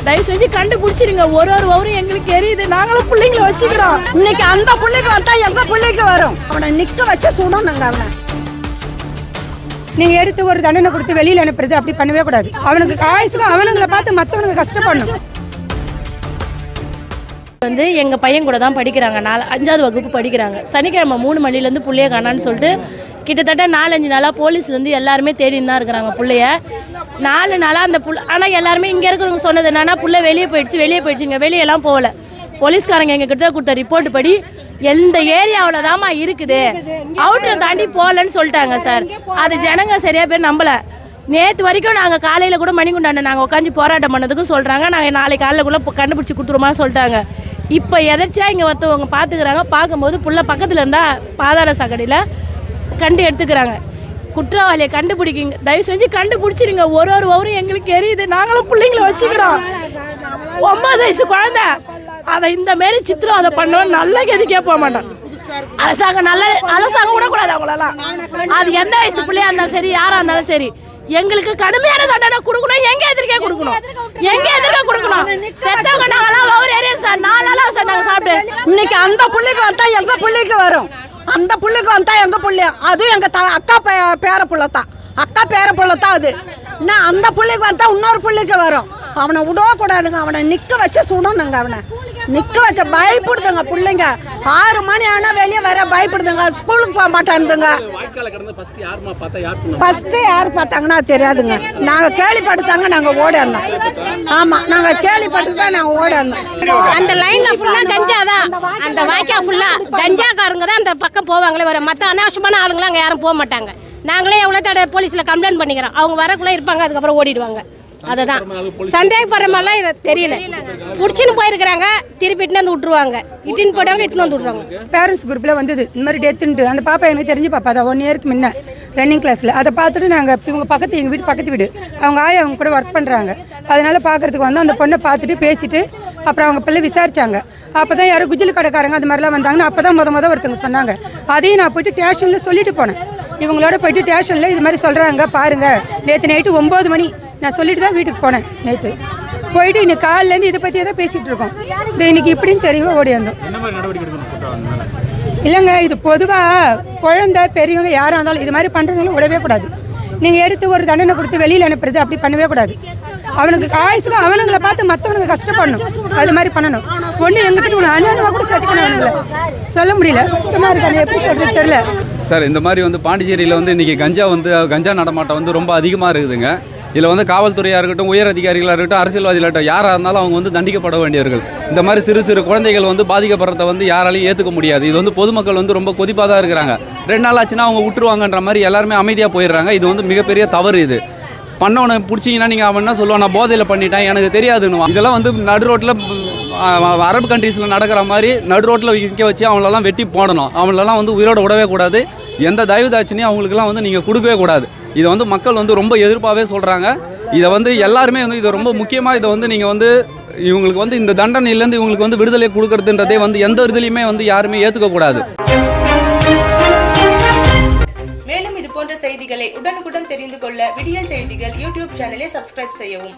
தயவு செஞ்சு கண்டுபிடிச்சிருங்க. ஒரு ஊரும் எங்களுக்கு எரியுது. நாங்களும் பிள்ளைங்களை வச்சுக்கிறோம். இன்னைக்கு அந்த பிள்ளைக்கு வந்தா எங்க பிள்ளைக்கு வரும்? அவனை நிக்க வச்சு சுடணுங்க. அவனை நீங்க எடுத்து ஒரு தண்டனை கொடுத்து வெளியில அனுப்புறது அப்படி பண்ணவே கூடாது. அவனுக்கு காய்ச்சுக்கும் அவனுங்களை பார்த்து மற்றவனுக்கு கஷ்டப்படணும். வந்து எங்கள் பையன் கூட தான் படிக்கிறாங்க. 5வது வகுப்பு படிக்கிறாங்க. சனிக்கிழமை 3 மணிலேருந்து புள்ளைய காணான்னு சொல்லிட்டு கிட்டத்தட்ட 4-5 நாளாக போலீஸ்லேருந்து எல்லாருமே தேடின்னு தான் இருக்கிறாங்க புள்ளைய. 4 நாளாக அந்த ஆனால் எல்லாருமே இங்கே இருக்கிறவங்க சொன்னது என்னன்னா புள்ள வெளியே போயிடுச்சுங்க. வெளியெல்லாம் போகல. போலீஸ்காரங்க எங்கள் கிட்ட கொடுத்த ரிப்போர்ட் படி எந்த ஏரியாவில் தாம்மா இருக்குது, அவுட்டரை தாண்டி போகலன்னு சொல்லிட்டாங்க சார். அது ஜனங்க சரியாக பேர் நம்பலை. நேற்று வரைக்கும் நாங்கள் காலையில் கூட மணிக்குண்டாண்ட நாங்கள் உட்காந்து போராட்டம் பண்ணதுக்கும் சொல்கிறாங்க, நாங்கள் நாளைக்கு காலையில் கூட கண்டுபிடிச்சி கொடுத்துருமான்னு சொல்லிட்டாங்க. இப்போ எதர்ச்சியாக இங்கே ஒருத்தவங்க பார்த்துக்கிறாங்க. பார்க்கும்போது புள்ள பக்கத்தில் இருந்தால் பாதாள சாக்கடையில் கண்டு எடுத்துக்கிறாங்க. குற்றவாளியை கண்டுபிடிக்கிங்க. தயவு செஞ்சு கண்டுபிடிச்சிருங்க. ஒரு ஊரும் எங்களுக்கு எரியுது. நாங்களும் பிள்ளைங்களை வச்சுக்கிறோம். 9 வயசு குழந்தை அதை இந்த மாரி சித்திரம் அதை பண்ணோம். நல்ல கதிக்கே போக மாட்டோம். அரசாங்கம் விடக்கூடாது அவங்களெல்லாம். அது எந்த வயசு பிள்ளையா இருந்தாலும் சரி, யாரா இருந்தாலும் சரி, எங்களுக்கு கடுமையான தண்டனை கொடுக்கணும். எங்க எதிர்க்கே கொடுக்கணும். பெத்தவங்க நாங்களாம் ஒவ்வொரு ஏரியா சார் 4 நாளா சார் நாங்கள் சாப்பிட்டு. இன்னைக்கு அந்த பிள்ளைக்கு வந்தா எங்க பிள்ளைக்கு வரும்? அந்த பிள்ளைக்கு வந்தா எங்க பிள்ளைய, அதுவும் எங்க அக்கா பேர புள்ளத்தான். அக்கா பேர புள்ளத்தான் அது. இன்னும் அந்த பிள்ளைக்கு வந்தா இன்னொரு பிள்ளைக்கு வரும். அவனை விடக்கூடாதுங்க. அவனை நிக்க வச்சு சுடணுங்க. அவனை நிக்க வச்ச பயப்படுதுங்க பிள்ளைங்க. 6 மணி ஆனா வெளியே வர பயப்படுதுங்க. ஸ்கூலுக்கு போக மாட்டானுங்க. ஃபர்ஸ்ட் யார் பார்த்தாங்கன்னா தெரியாதுங்க. நாங்க கேள்விப்பட்டுதாங்க நாங்க ஓடி வந்தோம். ஆமா, நாங்க கேள்விப்பட்டுதான் நாங்க ஓடி வந்தோம். அந்த லைன்ல ஃபுல்லா கஞ்சா தான். அந்த வாய்க்கா ஃபுல்லா கஞ்சாக்காரங்க தான் அந்த பக்கம் போவாங்களே. வர மற்ற அனாவசியமான ஆளுங்களாம் அங்கே யாரும் போக மாட்டாங்க. நாங்களே எவ்வளோ தடவை போலீஸில் கம்ப்ளைண்ட் பண்ணிக்கிறோம். அவங்க வரக்குள்ளே இருப்பாங்க, அதுக்கப்புறம் ஓடிடுவாங்க. அதுதான் சந்தேகப்படுற மாதிரிலாம் தெரியல. பிடிச்சின்னு போயிருக்கிறாங்க, திருப்பிட்டு வந்து விட்டுருவாங்க. இட்டுன்னு போயிட்டாங்க, இட்டுன்னு வந்து விட்ருவாங்க. பேரண்ட்ஸ் குரூப்பில் வந்தது இந்த மாதிரி டெத்துன்ட்டு. அந்த பாப்பா எனக்கு தெரிஞ்ச பாப்பா தான். 1 இயருக்கு முன்ன ரன்னிங் கிளாஸில். அதை பார்த்துட்டு நாங்கள் இவங்க பக்கத்து எங்கள் வீட்டு பக்கத்து வீடு அவங்க ஆயா அவங்க கூட ஒர்க் பண்ணுறாங்க. அதனால் பார்க்குறதுக்கு வந்து அந்த பொண்ணை பார்த்துட்டு பேசிட்டு அப்புறம் அவங்க பிள்ளை விசாரிச்சாங்க. அப்போ தான் யாரும் குஜில் கடைக்காரங்க அது மாதிரிலாம் வந்தாங்கன்னு அப்போ தான் முத ஒருத்தவங்க சொன்னாங்க. அதையும் நான் போய்ட்டு ஸ்டேஷனில் சொல்லிட்டு போனேன். இவங்களோட போய்ட்டு ஸ்டேஷனில் இது மாதிரி சொல்கிறாங்க பாருங்கள். நேற்று நைட்டு 9 மணி நான் சொல்லிட்டு தான் வீட்டுக்கு போனேன். நேற்று போயிட்டு இன்னைக்கு காலிலேருந்து இதை பற்றியே தான் பேசிகிட்டு இருக்கோம். இது இன்னைக்கு இப்படின்னு தெரியும் ஓடி வந்தோம். இல்லைங்க, இது பொதுவாக குழந்தை பெரியவங்க யாராக இருந்தாலும் இது மாதிரி பண்ணுறவங்களும் விடவே கூடாது. நீங்கள் எடுத்து ஒரு தண்டனை கொடுத்து வெளியில் அனுப்புறது அப்படி பண்ணவே கூடாது. அவனுக்கு காய்ச்சுக்கும் அவனுங்களை பார்த்து மற்றவனுக்கு கஷ்டப்படணும். அது மாதிரி பண்ணணும். ஒன்று எங்கிட்ட ஒன்று அண்ணனுவா கூட சத்திக்கணும். அவனுங்களை சொல்ல முடியல. கஷ்டமாக இருக்கானு எப்படி சொல்கிறது தெரியல சார். இந்த மாதிரி வந்து பாண்டிச்சேரியில் வந்து இன்றைக்கி கஞ்சா நடமாட்டம் வந்து ரொம்ப அதிகமாக இருக்குதுங்க. இதில் வந்து காவல்துறையாக இருக்கட்டும், உயர் அதிகாரிகளாக இருக்கட்டும், அரசியல்வாதிகளாக இருக்கட்டும், யாராக இருந்தாலும் அவங்க வந்து தண்டிக்கப்பட வேண்டியவர்கள். இந்த மாதிரி சிறு குழந்தைகள் வந்து பாதிக்கப்படுறத வந்து யாராலையும் ஏற்றுக்க முடியாது. இது வந்து பொதுமக்கள் வந்து ரொம்ப கொதிப்பாக தான் இருக்கிறாங்க. 2 நாள் ஆச்சுன்னா அவங்க விட்டுருவாங்கன்ற மாதிரி எல்லாருமே அமைதியாக போயிடுறாங்க. இது வந்து மிகப்பெரிய தவறு. இது பண்ணவனை பிடிச்சிங்கன்னா நீங்கள் அவன் என்ன சொல்லுவான், நான் போதையில் பண்ணிட்டேன் எனக்கு தெரியாதுன்னு. இதெல்லாம் வந்து நடு ரோட்டில் அரபு கண்ட்ரீஸில் நடக்கிற மாதிரி நடு ரோட்டில் விற்க வச்சு அவங்களெல்லாம் வெட்டி போடணும். அவங்களெல்லாம் வந்து உயிரோட விடவே கூடாது. எந்த தயவுதாட்சியும் அவங்களுக்குலாம் வந்து நீங்கள் கொடுக்கவே கூடாது. இதை வந்து மக்கள் வந்து ரொம்ப எதிர்ப்பாகவே சொல்கிறாங்க. இதை வந்து எல்லாருமே வந்து இதை ரொம்ப முக்கியமாக இதை வந்து நீங்கள் வந்து இவங்களுக்கு வந்து இந்த தண்டனையிலேருந்து இவங்களுக்கு வந்து விடுதலை கொடுக்கறதுன்றதே வந்து எந்த இதுலையுமே வந்து யாருமே ஏற்றுக்கக்கூடாது. மேலும் இது போன்ற செய்திகளை உடனுக்குடன் தெரிந்து கொள்ள விடியல் செய்திகள் யூடியூப் சேனலை சப்ஸ்கிரைப் செய்யவும்.